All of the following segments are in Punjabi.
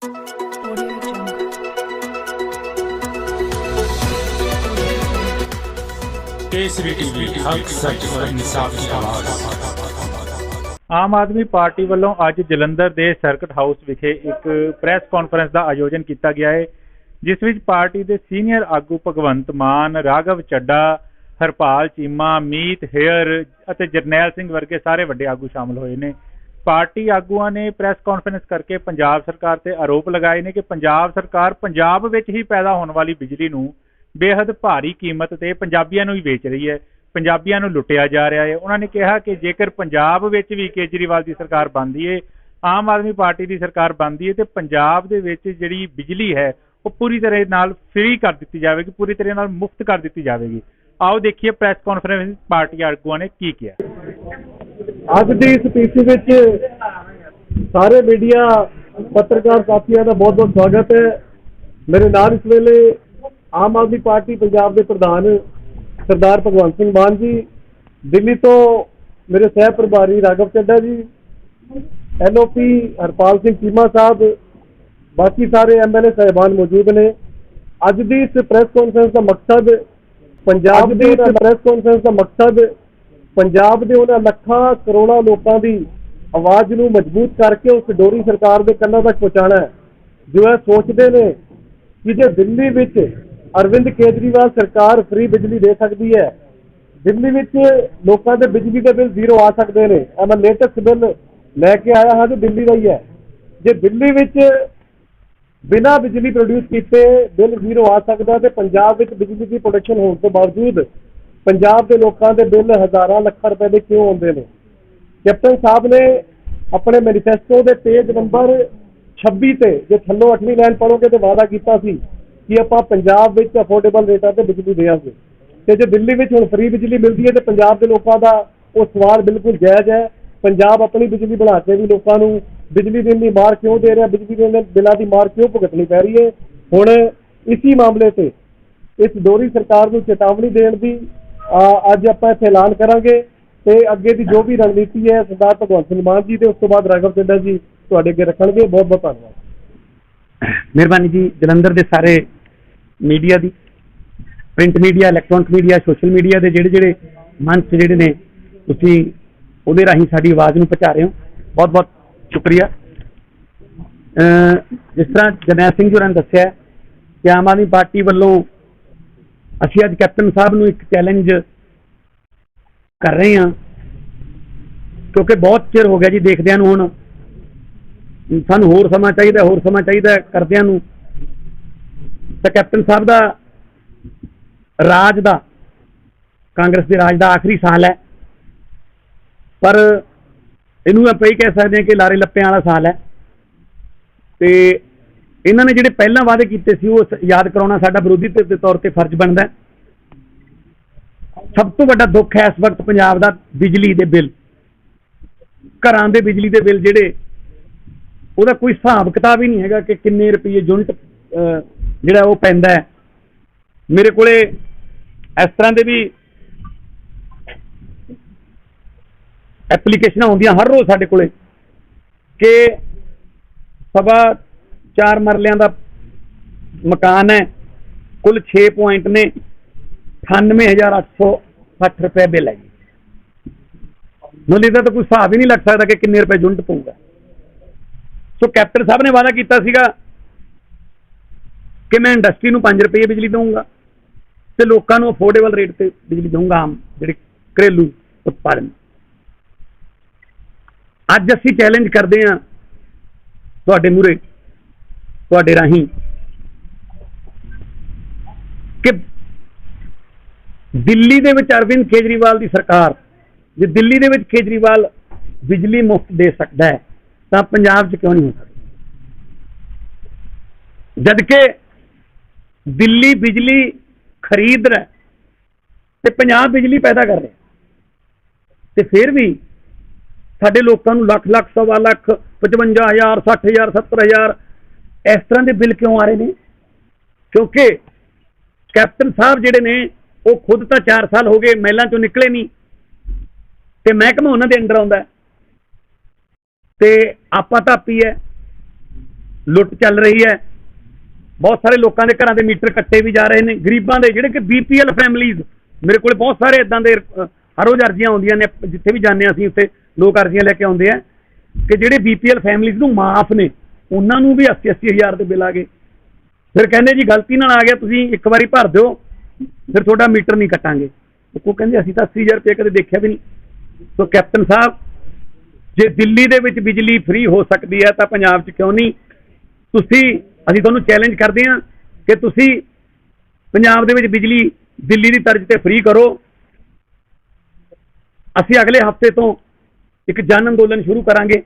Audio Jungle. केसरी टीवी हक सच और इंसाफ की आवाज़। ਆਮ ਆਦਮੀ ਪਾਰਟੀ ਵੱਲੋਂ ਅੱਜ ਜਲੰਧਰ ਦੇ ਸਰਕਟ ਹਾਊਸ ਵਿਖੇ ਇੱਕ ਪ੍ਰੈਸ ਕਾਨਫਰੰਸ ਦਾ ਆਯੋਜਨ ਕੀਤਾ ਗਿਆ ਹੈ, ਜਿਸ ਵਿੱਚ ਪਾਰਟੀ ਦੇ ਸੀਨੀਅਰ ਆਗੂ ਭਗਵੰਤ ਮਾਨ, ਰਾਘਵ ਚੱਡਾ, ਹਰਪਾਲ ਚੀਮਾ, ਮੀਤ ਹੇਅਰ ਅਤੇ ਜਰਨੈਲ ਸਿੰਘ ਵਰਗੇ ਸਾਰੇ ਵੱਡੇ ਆਗੂ ਸ਼ਾਮਲ ਹੋਏ ਨੇ। ਪਾਰਟੀ ਆਗੂਆਂ ਨੇ ਪ੍ਰੈਸ ਕਾਨਫਰੰਸ ਕਰਕੇ ਪੰਜਾਬ ਸਰਕਾਰ ਤੇ ਆਰੋਪ ਲਗਾਏ ਨੇ ਕਿ ਪੰਜਾਬ ਸਰਕਾਰ ਪੰਜਾਬ ਵਿੱਚ ਹੀ ਪੈਦਾ ਹੋਣ ਵਾਲੀ ਬਿਜਲੀ ਨੂੰ ਬੇहद ਭਾਰੀ ਕੀਮਤ ਤੇ ਪੰਜਾਬੀਆਂ ਨੂੰ ਹੀ ਵੇਚ ਰਹੀ ਹੈ, ਪੰਜਾਬੀਆਂ ਨੂੰ ਲੁੱਟਿਆ ਜਾ ਰਿਹਾ ਹੈ। ਉਹਨਾਂ ਨੇ ਕਿਹਾ ਕਿ ਜੇਕਰ ਪੰਜਾਬ ਵਿੱਚ ਵੀ ਕੇਜਰੀਵਾਲ ਦੀ ਸਰਕਾਰ ਬਣਦੀ ਹੈ, ਆਮ ਆਦਮੀ ਪਾਰਟੀ ਦੀ ਸਰਕਾਰ ਬਣਦੀ ਹੈ, ਤੇ ਪੰਜਾਬ ਦੇ ਵਿੱਚ ਜਿਹੜੀ ਬਿਜਲੀ ਹੈ ਉਹ ਪੂਰੀ ਤਰ੍ਹਾਂ ਨਾਲ ਫ੍ਰੀ ਕਰ ਦਿੱਤੀ ਜਾਵੇਗੀ, ਪੂਰੀ ਤਰ੍ਹਾਂ ਨਾਲ ਮੁਫਤ ਕਰ ਦਿੱਤੀ ਜਾਵੇਗੀ। ਆਓ ਦੇਖੀਏ ਪ੍ਰੈਸ ਕਾਨਫਰੰਸ ਵਿੱਚ ਪਾਰਟੀ ਆਗੂਆਂ ਨੇ ਕੀ ਕਿਹਾ। ਅੱਜ ਦੀ ਸਪੀਚ ਵਿੱਚ ਸਾਰੇ ਮੀਡੀਆ ਪੱਤਰਕਾਰ ਸਾਥੀਆਂ ਦਾ ਬਹੁਤ ਬਹੁਤ ਸਵਾਗਤ ਹੈ। ਮੇਰੇ ਨਾਲ ਇਸ ਵੇਲੇ ਆਮ ਆਦਮੀ ਪਾਰਟੀ ਪੰਜਾਬ ਦੇ ਪ੍ਰਧਾਨ ਸਰਦਾਰ ਭਗਵੰਤ ਸਿੰਘ ਮਾਨ ਜੀ, ਦਿੱਲੀ ਤੋਂ ਮੇਰੇ ਸਹਿ ਪ੍ਰਭਾਰੀ ਰਾਘਵ ਚੱਡਾ ਜੀ, LOP ਹਰਪਾਲ ਸਿੰਘ ਚੀਮਾ ਸਾਹਿਬ, ਬਾਕੀ ਸਾਰੇ MLA ਸਾਹਿਬਾਨ ਮੌਜੂਦ ਨੇ। ਅੱਜ ਦੀ ਇਸ ਪ੍ਰੈਸ ਕਾਨਫਰੰਸ ਦਾ ਮਕਸਦ ਪੰਜਾਬ ਦੇ ਉਹਨਾਂ ਲੱਖਾਂ ਕਰੋੜਾਂ ਲੋਕਾਂ ਦੀ ਆਵਾਜ਼ ਨੂੰ ਮਜ਼ਬੂਤ ਕਰਕੇ ਉਸ ਡੋਰੀ ਸਰਕਾਰ ਦੇ ਕੰਨਾਂ ਤੱਕ ਪਹੁੰਚਾਉਣਾ ਹੈ, ਜੋ ਇਹ ਸੋਚਦੇ ਨੇ ਕਿ ਜੇ ਦਿੱਲੀ ਵਿੱਚ ਅਰਵਿੰਦ ਕੇਜਰੀਵਾਲ ਸਰਕਾਰ ਫ੍ਰੀ ਬਿਜਲੀ ਦੇ ਸਕਦੀ ਹੈ, ਦਿੱਲੀ ਵਿੱਚ ਲੋਕਾਂ ਦੇ ਬਿਜਲੀ ਦੇ ਬਿੱਲ ਜ਼ੀਰੋ ਆ ਸਕਦੇ ਨੇ। ਮੈਂ ਲੇਟੈਸਟ ਬਿੱਲ ਲੈ ਕੇ ਆਇਆ ਹਾਂ ਜੋ ਦਿੱਲੀ ਦਾ ਹੀ ਹੈ। ਜੇ ਦਿੱਲੀ ਵਿੱਚ ਬਿਨਾਂ ਬਿਜਲੀ ਪ੍ਰੋਡਿਊਸ ਕੀਤੇ ਬਿੱਲ ਜ਼ੀਰੋ ਆ ਸਕਦਾ, ਤੇ ਪੰਜਾਬ ਵਿੱਚ ਬਿਜਲੀ ਦੀ ਪ੍ਰੋਡਕਸ਼ਨ ਹੋਣ ਤੋਂ ਬਾਵਜੂਦ ਪੰਜਾਬ ਦੇ ਲੋਕਾਂ ਦੇ ਬਿੱਲ ਹਜ਼ਾਰਾਂ ਲੱਖਾਂ ਰੁਪਏ ਦੇ ਕਿਉਂ ਆਉਂਦੇ ਨੇ? ਕੈਪਟਨ ਸਾਹਿਬ ਨੇ ਆਪਣੇ ਮੈਨੀਫੈਸਟੋ ਦੇ ਪੇਜ ਨੰਬਰ 26 ਤੇ ਜੇ ਥੱਲੋਂ 8ਵੀਂ ਲਾਈਨ ਪੜ੍ਹੋਗੇ ਤੇ ਵਾਅਦਾ ਕੀਤਾ ਸੀ ਕਿ ਆਪਾਂ ਪੰਜਾਬ ਵਿੱਚ ਅਫੋਰਡੇਬਲ ਰੇਟਾਂ ਤੇ ਬਿਜਲੀ ਦੇਵਾਂਗੇ, ਤੇ ਜੇ ਦਿੱਲੀ ਵਿੱਚ ਹੁਣ ਫ੍ਰੀ ਬਿਜਲੀ ਮਿਲਦੀ ਹੈ ਤੇ ਪੰਜਾਬ ਦੇ ਲੋਕਾਂ ਦਾ ਉਹ ਸਵਾਲ ਬਿਲਕੁਲ ਜਾਇਜ਼ ਹੈ। ਪੰਜਾਬ ਆਪਣੀ ਬਿਜਲੀ ਬਣਾ ਕੇ ਵੀ ਲੋਕਾਂ ਨੂੰ ਬਿਜਲੀ ਦੇਣ ਦੀ ਮਾਰ ਕਿਉਂ ਦੇ ਰਿਹਾ, ਬਿਜਲੀ ਦੇ ਬਿੱਲਾਂ ਦੀ ਮਾਰ ਕਿਉਂ ਭੁਗਤਣੀ ਪੈ ਰਹੀ ਹੈ? ਹੁਣ ਇਸੀ ਮਾਮਲੇ ਤੇ ਇਸ ਦੋਹਰੀ ਸਰਕਾਰ ਨੂੰ ਚੇਤਾਵਨੀ ਦੇਣ ਦੀ ਅੱਜ ਆਪਾਂ ਇੱਥੇ ਐਲਾਨ ਕਰਾਂਗੇ, ਤੇ ਅੱਗੇ ਦੀ ਜੋ ਵੀ ਰਣਨੀਤੀ ਹੈ ਸਰਦਾਰ ਭਗਵੰਤ ਸਿੰਘ ਮਾਨ ਜੀ ਤੇ ਉਸ ਤੋਂ ਬਾਅਦ ਰਾਘਵ ਚੱਡਾ ਜੀ ਤੁਹਾਡੇ ਅੱਗੇ ਰੱਖਣਗੇ। ਬਹੁਤ ਬਹੁਤ ਧੰਨਵਾਦ। ਮਿਹਰਬਾਨੀ ਜੀ। ਜਲੰਧਰ ਦੇ ਸਾਰੇ ਮੀਡੀਆ ਦੀ, print media, electronic media, social media ਦੇ ਜਿਹੜੇ ਮੰਚ ਜਿਹੜੇ ਨੇ, ਤੁਸੀਂ ਉਹਦੇ ਰਾਹੀਂ ਸਾਡੀ ਆਵਾਜ਼ ਨੂੰ ਪਹੁੰਚਾ ਰਹੇ ਹੋ, ਬਹੁਤ ਬਹੁਤ ਸ਼ੁਕਰੀਆ। ਜਿਸ ਤਰ੍ਹਾਂ ਜਰਨੈਲ ਸਿੰਘ ਜੀ ਹੋਰਾਂ ਨੇ ਦੱਸਿਆ ਕਿ ਆਮ ਆਦਮੀ ਪਾਰਟੀ ਵੱਲੋਂ ਅਸੀਂ ਅੱਜ ਕੈਪਟਨ ਸਾਹਿਬ ਨੂੰ ਇੱਕ ਚੈਲੰਜ ਕਰ ਰਹੇ ਹਾਂ, ਕਿਉਂਕਿ ਬਹੁਤ ਚਿਰ ਹੋ ਗਿਆ ਜੀ ਦੇਖਦਿਆਂ ਨੂੰ, ਹੁਣ ਸਾਨੂੰ ਹੋਰ ਸਮਾਂ ਚਾਹੀਦਾ ਕਰਦਿਆਂ ਨੂੰ। ਤਾਂ ਕੈਪਟਨ ਸਾਹਿਬ ਦਾ ਰਾਜ ਦਾ, ਕਾਂਗਰਸ ਦੇ ਰਾਜ ਦਾ ਆਖਰੀ ਸਾਲ ਹੈ, ਪਰ ਇਹਨੂੰ ਆਪਾਂ ਇਹ ਕਹਿ ਸਕਦੇ ਹਾਂ ਕਿ ਲਾਰੇ ਲੱਪਿਆਂ ਵਾਲਾ ਸਾਲ ਹੈ। ਤੇ ਇਹਨਾਂ ਨੇ ਜਿਹੜੇ ਪਹਿਲਾਂ ਵਾਅਦੇ ਕੀਤੇ ਸੀ ਉਹ ਯਾਦ ਕਰਾਉਣਾ ਸਾਡਾ ਵਿਰੋਧੀ ਧਿਰ ਦੇ ਤੌਰ ਤੇ ਫਰਜ਼ ਬਣਦਾ। ਸਭ ਤੋਂ ਵੱਡਾ ਦੁੱਖ ਹੈ ਇਸ ਵਕਤ ਪੰਜਾਬ ਦਾ ਬਿਜਲੀ ਦੇ ਬਿੱਲ, ਘਰਾਂ ਦੇ ਬਿਜਲੀ ਦੇ ਬਿੱਲ ਜਿਹੜੇ, ਉਹਦਾ ਕੋਈ ਹਿਸਾਬ ਕਿਤਾਬ ਹੀ ਨਹੀਂ ਹੈਗਾ ਕਿ ਕਿੰਨੇ ਰੁਪਏ ਯੂਨਿਟ ਜਿਹੜਾ ਉਹ ਪੈਂਦਾ ਹੈ। ਮੇਰੇ ਕੋਲੇ ਇਸ ਤਰ੍ਹਾਂ ਦੇ ਵੀ ਐਪਲੀਕੇਸ਼ਨਾਂ ਹੁੰਦੀਆਂ ਹਰ ਰੋਜ਼ ਸਾਡੇ ਕੋਲੇ ਕਿ 4.25 ਮਰਲਿਆਂ ਦਾ ਮਕਾਨ ਹੈ, ਕੁੱਲ 6 ਪੁਆਇੰਟ ਨੇ, 98,860 ਰੁਪਏ ਬਿੱਲ ਹੈ ਜੀ। ਮੈਨੂੰ ਇਹਦਾ ਤਾਂ ਕੋਈ ਹਿਸਾਬ ਹੀ ਨਹੀਂ ਲੱਗ ਸਕਦਾ ਕਿ ਕਿੰਨੇ ਰੁਪਏ ਯੂਨਿਟ ਪਊਗਾ। ਸੋ ਕੈਪਟਨ ਸਾਹਿਬ ਨੇ ਵਾਅਦਾ ਕੀਤਾ ਸੀਗਾ ਕਿ ਮੈਂ ਇੰਡਸਟਰੀ ਨੂੰ 5 ਰੁਪਏ ਬਿਜਲੀ ਦਊਂਗਾ ਤੇ ਲੋਕਾਂ ਨੂੰ ਅਫੋਰਡੇਬਲ ਰੇਟ ਤੇ ਬਿਜਲੀ ਦਊਂਗਾ, ਆਮ ਜਿਹੜੇ ਘਰੇਲੂ ਉਤਪਾਦਨ। ਅੱਜ ਅਸੀਂ ਚੈਲੰਜ ਕਰਦੇ ਹਾਂ ਤੁਹਾਡੇ ਮੂਹਰੇ, ਤੁਹਾਡੇ ਰਾਹੀਂ, ਕਿ ਦਿੱਲੀ ਦੇ ਵਿੱਚ ਅਰਵਿੰਦ ਕੇਜਰੀਵਾਲ ਦੀ ਸਰਕਾਰ, ਜੇ ਦਿੱਲੀ ਦੇ ਵਿੱਚ ਕੇਜਰੀਵਾਲ ਬਿਜਲੀ ਮੁਫਤ ਦੇ ਸਕਦਾ ਹੈ ਤਾਂ ਪੰਜਾਬ 'ਚ ਕਿਉਂ ਨਹੀਂ ਹੋ ਸਕਦਾ? ਜਦ ਕਿ ਦਿੱਲੀ ਬਿਜਲੀ ਖਰੀਦ ਰਿਹਾ ਤੇ ਪੰਜਾਬ ਬਿਜਲੀ ਪੈਦਾ ਕਰ ਰਿਹਾ, ਤੇ ਫਿਰ ਵੀ ਸਾਡੇ ਲੋਕਾਂ ਨੂੰ ਲੱਖ, ਸਵਾ ਲੱਖ, 55,000, 60,000, 70,000 ਇਸ ਤਰ੍ਹਾਂ ਦੇ ਬਿੱਲ ਕਿਉਂ ਆ ਰਹੇ ਨੇ? ਕਿਉਂਕਿ ਕੈਪਟਨ ਸਾਹਿਬ ਜਿਹੜੇ ਨੇ ਉਹ ਖੁਦ ਤਾਂ 4 ਸਾਲ ਹੋ ਗਏ ਮਹਿਲਾਂ ਚੋਂ ਨਿਕਲੇ ਨਹੀਂ, ਤੇ ਮਹਿਕਮਾ ਉਹਨਾਂ ਦੇ ਅੰਡਰ ਆਉਂਦਾ, ਤੇ ਆਪਾਂ ਧਾਪੀ ਹੈ। ਲੁੱਟ ਚੱਲ ਰਹੀ ਹੈ। ਬਹੁਤ ਸਾਰੇ ਲੋਕਾਂ ਦੇ ਘਰਾਂ ਦੇ ਮੀਟਰ ਕੱਟੇ ਵੀ ਜਾ ਰਹੇ ਨੇ, ਗਰੀਬਾਂ ਦੇ ਜਿਹੜੇ ਕਿ BPL ਫੈਮਲੀਜ਼, ਮੇਰੇ ਕੋਲ ਬਹੁਤ ਸਾਰੇ ਇਦਾਂ ਦੇ ਹਰ ਰੋਜ਼ ਅਰਜ਼ੀਆਂ ਆਉਂਦੀਆਂ ਨੇ, ਜਿੱਥੇ ਵੀ ਜਾਂਦੇ ਹਾਂ ਅਸੀਂ ਉੱਥੇ ਲੋਕ ਅਰਜ਼ੀਆਂ ਲੈ ਕੇ ਆਉਂਦੇ ਆ ਕਿ ਜਿਹੜੇ BPL ਫੈਮਲੀਜ਼ ਨੂੰ ਮਾਫ ਨੇ ਉਹਨਾਂ ਨੂੰ ਵੀ 80-80 ਹਜ਼ਾਰ ਦੇ ਬਿੱਲ ਆ ਗਏ। ਫਿਰ ਕਹਿੰਦੇ ਜੀ ਗਲਤੀ ਨਾਲ ਆ ਗਿਆ, ਤੁਸੀਂ ਇੱਕ ਵਾਰੀ ਭਰ ਦਿਓ, ਫਿਰ ਤੁਹਾਡਾ ਮੀਟਰ ਨਹੀਂ ਕੱਟਾਂਗੇ। ਉਹ ਕਹਿੰਦੇ ਅਸੀਂ ਤਾਂ 80,000 ਰੁਪਏ ਕਦੇ ਦੇਖਿਆ ਵੀ ਨਹੀਂ। ਸੋ ਕੈਪਟਨ ਸਾਹਿਬ, ਜੇ ਦਿੱਲੀ ਦੇ ਵਿੱਚ ਬਿਜਲੀ ਫ੍ਰੀ ਹੋ ਸਕਦੀ ਹੈ ਤਾਂ ਪੰਜਾਬ 'ਚ ਕਿਉਂ ਨਹੀਂ? ਅਸੀਂ ਤੁਹਾਨੂੰ ਚੈਲੰਜ ਕਰਦੇ ਹਾਂ ਕਿ ਤੁਸੀਂ ਪੰਜਾਬ ਦੇ ਵਿੱਚ ਬਿਜਲੀ ਦਿੱਲੀ ਦੀ ਤਰਜ਼ ਤੇ ਫ੍ਰੀ ਕਰੋ। ਅਸੀਂ ਅਗਲੇ ਹਫ਼ਤੇ ਤੋਂ ਇੱਕ ਜਨ ਅੰਦੋਲਨ ਸ਼ੁਰੂ ਕਰਾਂਗੇ।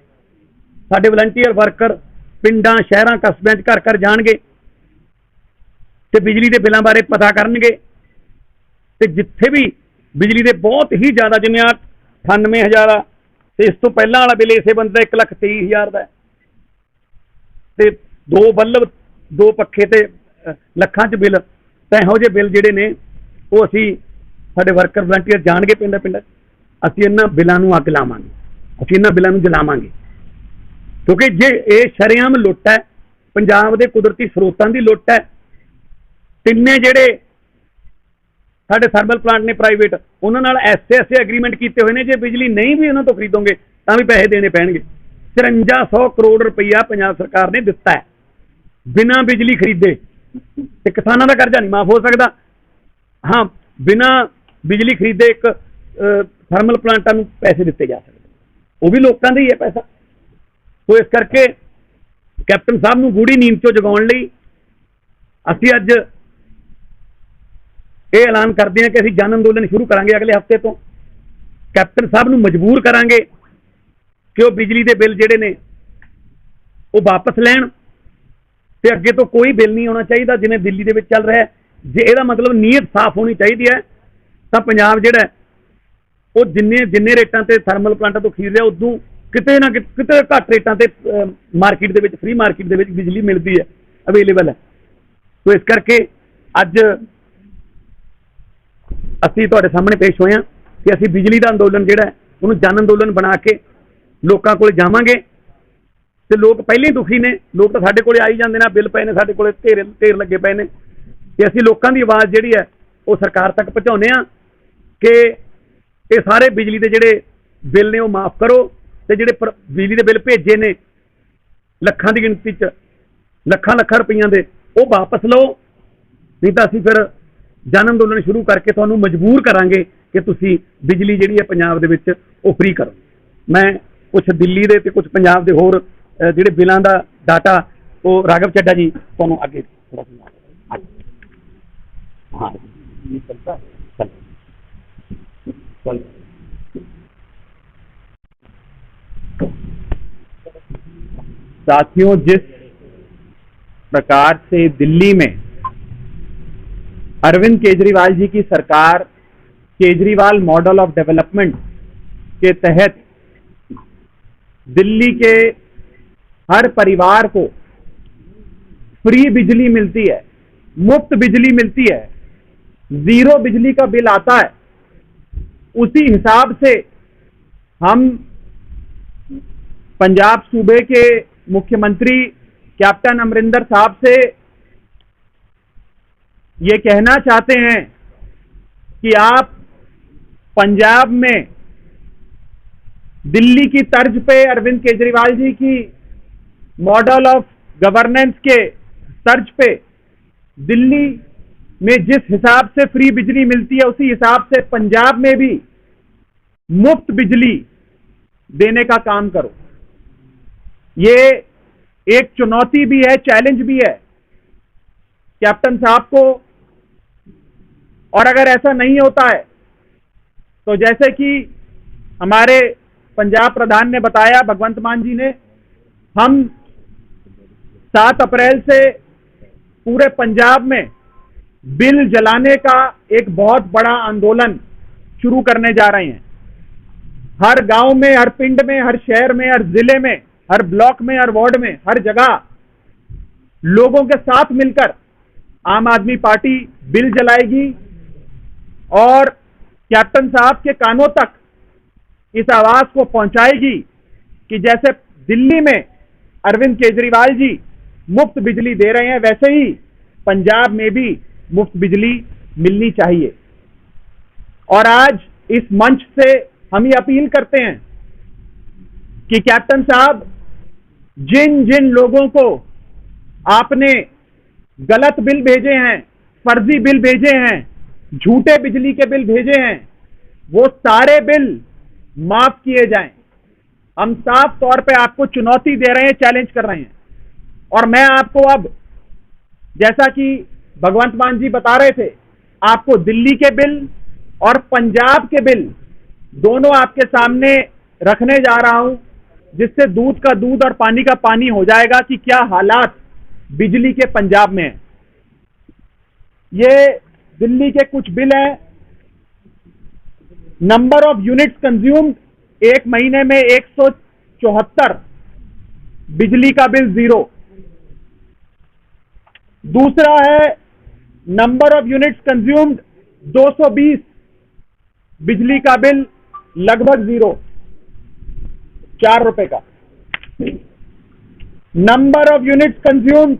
ਸਾਡੇ ਵਲੰਟੀਅਰ ਵਰਕਰ ਪਿੰਡਾਂ, ਸ਼ਹਿਰਾਂ, ਕਸਬਿਆਂ 'ਚ ਘਰ ਘਰ ਜਾਣਗੇ ਤੇ ਬਿਜਲੀ ਦੇ ਬਿੱਲਾਂ ਬਾਰੇ ਪਤਾ ਕਰਨਗੇ। ਤੇ ਜਿੱਥੇ ਵੀ ਬਿਜਲੀ ਦੇ ਬਹੁਤ ਹੀ ਜ਼ਿਆਦਾ, ਜਿਵੇਂ 98,000 ਆ, ਤੇ ਇਸ ਤੋਂ ਪਹਿਲਾਂ ਵਾਲਾ ਬਿੱਲ ਇਸੇ ਬੰਦੇ ਦਾ 1,23,000 ਦਾ ਹੈ, ਤੇ 2 ਬੱਲਬ, 2 ਪੱਖੇ ਤੇ ਲੱਖਾਂ 'ਚ ਬਿੱਲ। ਤਾਂ ਇਹੋ ਜਿਹੇ ਬਿੱਲ ਜਿਹੜੇ ਨੇ ਉਹ ਅਸੀਂ, ਸਾਡੇ ਵਰਕਰ ਵਲੰਟੀਅਰ ਜਾਣਗੇ ਪਿੰਡਾਂ ਪਿੰਡਾਂ, ਅਸੀਂ ਇਹਨਾਂ ਬਿੱਲਾਂ ਨੂੰ ਅੱਗ ਲਾਵਾਂਗੇ, ਅਸੀਂ ਇਹਨਾਂ ਬਿੱਲਾਂ ਨੂੰ ਜਲਾਵਾਂਗੇ। ਕਿਉਂਕਿ ਜੇ ਇਹ ਸ਼ਰੇਆਮ ਲੁੱਟ ਹੈ, ਪੰਜਾਬ ਦੇ ਕੁਦਰਤੀ ਸਰੋਤਾਂ ਦੀ ਲੁੱਟ ਹੈ। ਤਿੰਨੇ ਜਿਹੜੇ ਸਾਡੇ ਥਰਮਲ ਪਲਾਂਟ ਨੇ ਪ੍ਰਾਈਵੇਟ, ਉਹਨਾਂ ਨਾਲ ਐਸੇ ਐਗਰੀਮੈਂਟ ਕੀਤੇ ਹੋਏ ਨੇ, ਜੇ ਬਿਜਲੀ ਨਹੀਂ ਵੀ ਉਹਨਾਂ ਤੋਂ ਖਰੀਦੋਗੇ ਤਾਂ ਵੀ ਪੈਸੇ ਦੇਣੇ ਪੈਣਗੇ। 5300 ਕਰੋੜ ਰੁਪਈਆ ਪੰਜਾਬ ਸਰਕਾਰ ਨੇ ਦਿੱਤਾ ਹੈ ਬਿਨਾਂ ਬਿਜਲੀ ਖਰੀਦੇ, ਤੇ ਕਿਸਾਨਾਂ ਦਾ ਕਰਜ਼ਾ ਨਹੀਂ ਮਾਫ ਹੋ ਸਕਦਾ। ਹਾਂ, ਬਿਨਾਂ ਬਿਜਲੀ ਖਰੀਦੇ ਇੱਕ ਥਰਮਲ ਪਲਾਂਟਾਂ ਨੂੰ ਪੈਸੇ ਦਿੱਤੇ ਜਾ ਸਕਦੇ, ਉਹ ਵੀ ਲੋਕਾਂ ਦਾ ਹੀ ਹੈ ਪੈਸਾ। ਸੋ ਇਸ ਕਰਕੇ ਕੈਪਟਨ ਸਾਹਿਬ ਨੂੰ ਗੂੜੀ ਨੀਂਦ ਚੋਂ ਜਗਾਉਣ ਲਈ ਅਸੀਂ ਅੱਜ ਇਹ ਐਲਾਨ ਕਰਦੇ ਹਾਂ ਕਿ ਅਸੀਂ ਜਨ ਅੰਦੋਲਨ ਸ਼ੁਰੂ ਕਰਾਂਗੇ ਅਗਲੇ ਹਫ਼ਤੇ ਤੋਂ। ਕੈਪਟਨ ਸਾਹਿਬ ਨੂੰ ਮਜਬੂਰ ਕਰਾਂਗੇ ਕਿ ਉਹ ਬਿਜਲੀ ਦੇ ਬਿੱਲ ਜਿਹੜੇ ਨੇ ਉਹ ਵਾਪਸ ਲੈਣ, ਤੇ ਅੱਗੇ ਤੋਂ ਕੋਈ ਬਿੱਲ ਨਹੀਂ ਆਉਣਾ ਚਾਹੀਦਾ ਜਿਵੇਂ ਦਿੱਲੀ ਦੇ ਵਿੱਚ ਚੱਲ ਰਿਹਾ ਹੈ। ਜੇ ਇਹਦਾ ਮਤਲਬ ਨੀਅਤ ਸਾਫ਼ ਹੋਣੀ ਚਾਹੀਦੀ ਹੈ ਤਾਂ ਪੰਜਾਬ ਜਿਹੜਾ ਉਹ ਜਿੰਨੇ ਰੇਟਾਂ ਤੇ ਥਰਮਲ ਪਲਾਂਟਾਂ ਤੋਂ ਖਰੀਦ ਰਿਹਾ, ਉਦੋਂ ਕਿਤੇ ਨਾ ਕਿਤੇ ਘੱਟ ਰੇਟਾਂ ਤੇ ਮਾਰਕੀਟ ਦੇ ਵਿੱਚ, ਫ੍ਰੀ ਮਾਰਕੀਟ ਦੇ ਵਿੱਚ ਬਿਜਲੀ ਮਿਲਦੀ ਹੈ, ਅਵੇਲੇਬਲ ਹੈ। ਸੋ ਇਸ ਕਰਕੇ ਅੱਜ ਅਸੀਂ ਤੁਹਾਡੇ ਸਾਹਮਣੇ ਪੇਸ਼ ਹੋਏ ਹਾਂ ਕਿ ਅਸੀਂ ਬਿਜਲੀ ਦਾ ਅੰਦੋਲਨ ਜਿਹੜਾ ਉਹਨੂੰ ਜਨ ਅੰਦੋਲਨ ਬਣਾ ਕੇ ਲੋਕਾਂ ਕੋਲ ਜਾਵਾਂਗੇ। ਤੇ ਲੋਕ ਪਹਿਲੇ ਹੀ ਦੁਖੀ ਨੇ, ਲੋਕ ਤਾਂ ਸਾਡੇ ਕੋਲੇ ਆਈ ਜਾਂਦੇ ਨੇ, ਬਿੱਲ ਪਏ ਨੇ ਸਾਡੇ ਕੋਲੇ, ਢੇਰ ਲੱਗੇ ਪਏ ਨੇ, ਤੇ ਅਸੀਂ ਲੋਕਾਂ ਦੀ ਆਵਾਜ਼ ਜਿਹੜੀ ਹੈ ਉਹ ਸਰਕਾਰ ਤੱਕ ਪਹੁੰਚਾਉਂਦੇ ਹਾਂ ਕਿ ਇਹ ਸਾਰੇ ਬਿਜਲੀ ਦੇ ਜਿਹੜੇ ਬਿੱਲ ਨੇ ਉਹ ਮਾਫ ਕਰੋ, ਤੇ ਜਿਹੜੇ ਬਿਜਲੀ ਦੇ ਬਿੱਲ ਭੇਜੇ ਨੇ ਲੱਖਾਂ ਦੀ ਗਿਣਤੀ 'ਚ, ਲੱਖਾਂ ਰੁਪਈਆਂ ਦੇ, ਉਹ ਵਾਪਸ ਲਓ। ਨਹੀਂ ਤਾਂ ਅਸੀਂ ਫਿਰ ਜਨ ਅੰਦੋਲਨ ਸ਼ੁਰੂ ਕਰਕੇ ਤੁਹਾਨੂੰ ਮਜਬੂਰ ਕਰਾਂਗੇ ਕਿ ਤੁਸੀਂ ਬਿਜਲੀ ਜਿਹੜੀ ਹੈ ਪੰਜਾਬ ਦੇ ਵਿੱਚ ਉਹ ਫ੍ਰੀ ਕਰੋ। ਮੈਂ ਕੁਛ ਦਿੱਲੀ ਦੇ ਤੇ ਕੁਛ ਪੰਜਾਬ ਦੇ ਹੋਰ ਜਿਹੜੇ ਬਿੱਲਾਂ ਦਾ ਡਾਟਾ ਉਹ ਰਾਘਵ ਚੱਡਾ ਜੀ ਤੁਹਾਨੂੰ ਅੱਗੇ ਥੋੜਾ ਸੁਣਾ। ਹਾਂ ਜੀ, ਚੱਲ साथियों, जिस प्रकार से दिल्ली में अरविंद केजरीवाल जी की सरकार केजरीवाल मॉडल ऑफ डेवलपमेंट के तहत दिल्ली के हर परिवार को फ्री बिजली मिलती है, मुफ्त बिजली मिलती है, 0 बिजली का बिल आता है, उसी हिसाब से हम पंजाब सूबे के मुख्यमंत्री कैप्टन अमरिंदर साहब से ये कहना चाहते हैं कि आप पंजाब में दिल्ली की तर्ज पे अरविंद केजरीवाल जी की मॉडल ऑफ गवर्नेंस के तर्ज पे दिल्ली में जिस हिसाब से फ्री बिजली मिलती है उसी हिसाब से पंजाब में भी मुफ्त बिजली देने का काम करो। ये एक चुनौती भी है, चैलेंज भी है कैप्टन साहब को। और अगर ऐसा नहीं होता है तो जैसे कि हमारे पंजाब प्रधान ने बताया, भगवंत मान जी ने, हम 7 अप्रैल से पूरे पंजाब में बिल जलाने का एक बहुत बड़ा आंदोलन शुरू करने जा रहे हैं। हर गांव में, हर पिंड में, हर शहर में, हर जिले में, हर ब्लॉक में, हर वार्ड में, हर जगह लोगों के साथ मिलकर आम आदमी पार्टी बिल जलाएगी और कैप्टन साहब के कानों तक इस आवाज को पहुंचाएगी कि जैसे दिल्ली में अरविंद केजरीवाल जी मुफ्त बिजली दे रहे हैं, वैसे ही पंजाब में भी मुफ्त बिजली मिलनी चाहिए। और आज इस मंच से हम ये अपील करते हैं कि कैप्टन साहब, जिन जिन लोगों को आपने गलत बिल भेजे हैं, फर्जी बिल भेजे हैं, झूठे बिजली के बिल भेजे हैं, वो सारे बिल माफ किए जाएं। हम साफ तौर पे आपको चुनौती दे रहे हैं, चैलेंज कर रहे हैं। और मैं आपको अब, जैसा कि भगवंत मान जी बता रहे थे, आपको दिल्ली के बिल और पंजाब के बिल दोनों आपके सामने रखने जा रहा हूं, जिससे दूध का दूध और पानी का पानी हो जाएगा कि क्या हालात बिजली के पंजाब में है। ये दिल्ली के कुछ बिल हैं। नंबर ऑफ यूनिट्स कंज्यूम्ड, एक महीने में 174, बिजली का बिल 0। दूसरा है नंबर ऑफ यूनिट्स कंज्यूम्ड 220, बिजली का बिल लगभग 0, 4 रुपए का। नंबर ऑफ यूनिट्स कंज्यूम्ड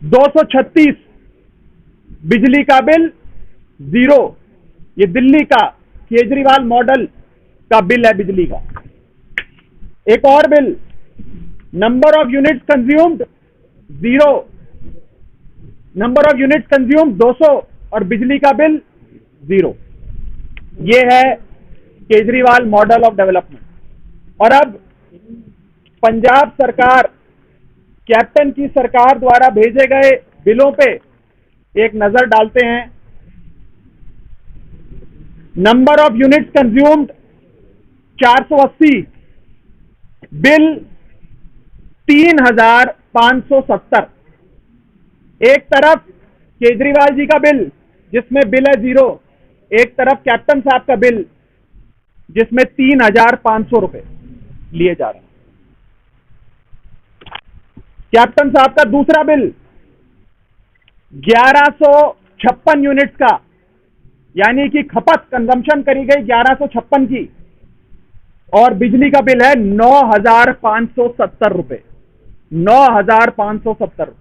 236, बिजली का बिल 0। ये दिल्ली का केजरीवाल मॉडल का बिल है बिजली का। एक और bill, number of units consumed 0, number of units consumed 200 और बिजली का बिल 0। ये है केजरीवाल मॉडल ऑफ डेवलपमेंट। और अब पंजाब सरकार, कैप्टन की सरकार द्वारा भेजे गए बिलों पे एक नजर डालते हैं। Number of units consumed 480, bill 3570। एक तरफ केजरीवाल जी का बिल जिसमें बिल है 0, एक तरफ कैप्टन साहब का बिल जिसमें 3500 रुपए लिए जा रहे हैं। कैप्टन साहब का दूसरा बिल 1156 यूनिट्स का, यानी कि खपत कंजम्पशन करी गई 1156 की, और बिजली का बिल है 9570 रुपए, 9570 रुपए।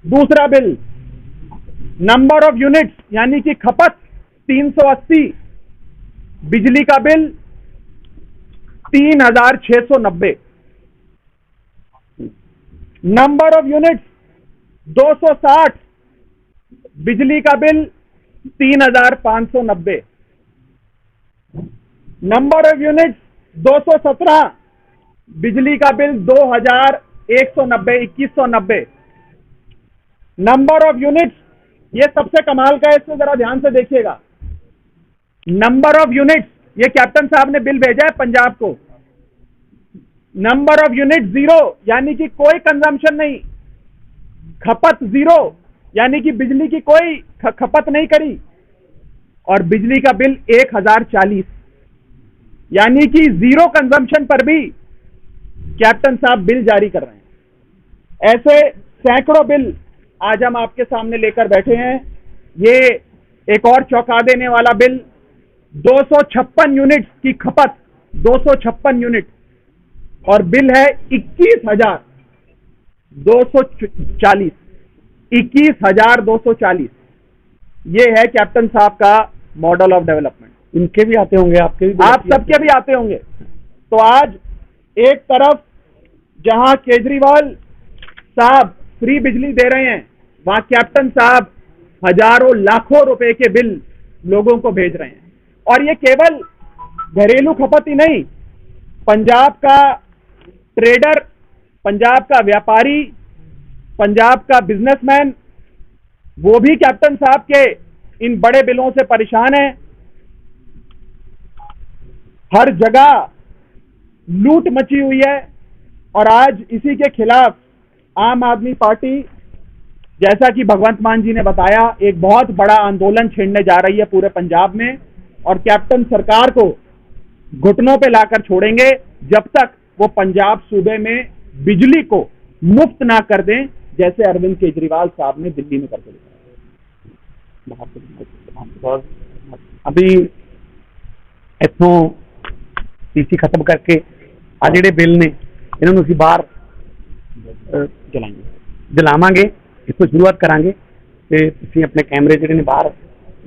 दूसरा बिल, नंबर ऑफ यूनिट्स यानी कि खपत 380, बिजली का बिल 3690। नंबर ऑफ यूनिट्स 260, बिजली का बिल 3590। नंबर ऑफ यूनिट्स 217, बिजली का बिल 2190, 2190। नंबर ऑफ यूनिट्स, ये सबसे कमाल का है, इसको जरा ध्यान से देखिएगा। नंबर ऑफ यूनिट्स, ये कैप्टन साहब ने बिल भेजा है पंजाब को। नंबर ऑफ यूनिट 0, यानी कि कोई कंजम्पशन नहीं, खपत 0, यानी कि बिजली की कोई खपत नहीं करी, और बिजली का बिल 1040, यानी कि 0 कंजम्पशन पर भी कैप्टन साहब बिल जारी कर रहे हैं। ऐसे सैकड़ों बिल आज हम आपके सामने लेकर बैठे हैं। ये एक और चौंका देने वाला बिल, 256 यूनिट की खपत, 256 यूनिट, और बिल है 21,240, 21,240। ये है कैप्टन साहब का मॉडल ऑफ डेवलपमेंट। इनके भी आते होंगे, आपके भी, आप सबके भी आते होंगे। तो आज एक तरफ जहां केजरीवाल साहब फ्री बिजली दे रहे हैं, वहां कैप्टन साहब हजारों लाखों रुपए के बिल लोगों को भेज रहे हैं। और ये केवल घरेलू खपत ही नहीं, पंजाब का ट्रेडर, पंजाब का व्यापारी, पंजाब का बिजनेसमैन, वो भी कैप्टन साहब के इन बड़े बिलों से परेशान है। हर जगह लूट मची हुई है, और आज इसी के खिलाफ आम आदमी पार्टी, जैसा कि भगवंत मान जी ने बताया, एक बहुत बड़ा आंदोलन छेड़ने जा रही है पूरे पंजाब में, और कैप्टन सरकार को घुटनों पे लाकर छोड़ेंगे जब तक वो पंजाब सूबे में बिजली को मुफ्त ना कर दें, जैसे अरविंद केजरीवाल साहब ने दिल्ली में करके दिखाया। अभी इथों पीसी खत्म करके आ जिहड़े बिल ने ਇਹਨਾਂ ਨੂੰ ਅਸੀਂ ਬਾਹਰ ਜਲਾਵਾਂਗੇ, ਇੱਥੋਂ ਸ਼ੁਰੂਆਤ ਕਰਾਂਗੇ ਤੇ ਤੁਸੀਂ ਆਪਣੇ ਕੈਮਰੇ ਜਿਹੜੇ ਨੇ ਬਾਹਰ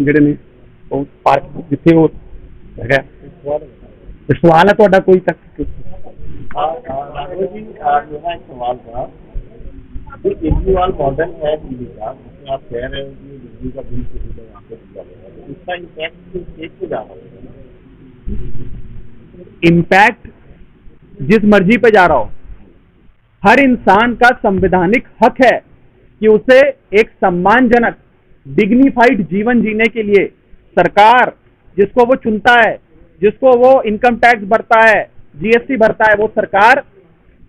ਜਿਹੜੇ ਨੇ ਉਹ ਪਾਰਕ ਜਿੱਥੇ ਉਹ ਹੈਗਾ। ਸਵਾਲ ਹੈ ਤੁਹਾਡਾ ਕੋਈ ਤੱਕ? राघव जी मेरा एक सवाल था, जो केजरीवाल मॉडल है दिल्ली का, जिसमें आप कह रहे हो कि बिजली का बिल सुविधा यहाँ पे दिया गया है, इसका इम्पैक्ट स्टेट पे जा रहा है? इम्पैक्ट जिस मर्जी पे जा रहा हो, हर इंसान का संवैधानिक हक है कि उसे एक सम्मानजनक डिग्निफाइड जीवन जीने के लिए सरकार जिसको वो चुनता है, जिसको वो इनकम टैक्स भरता है, जीएसटी भरता है, वो सरकार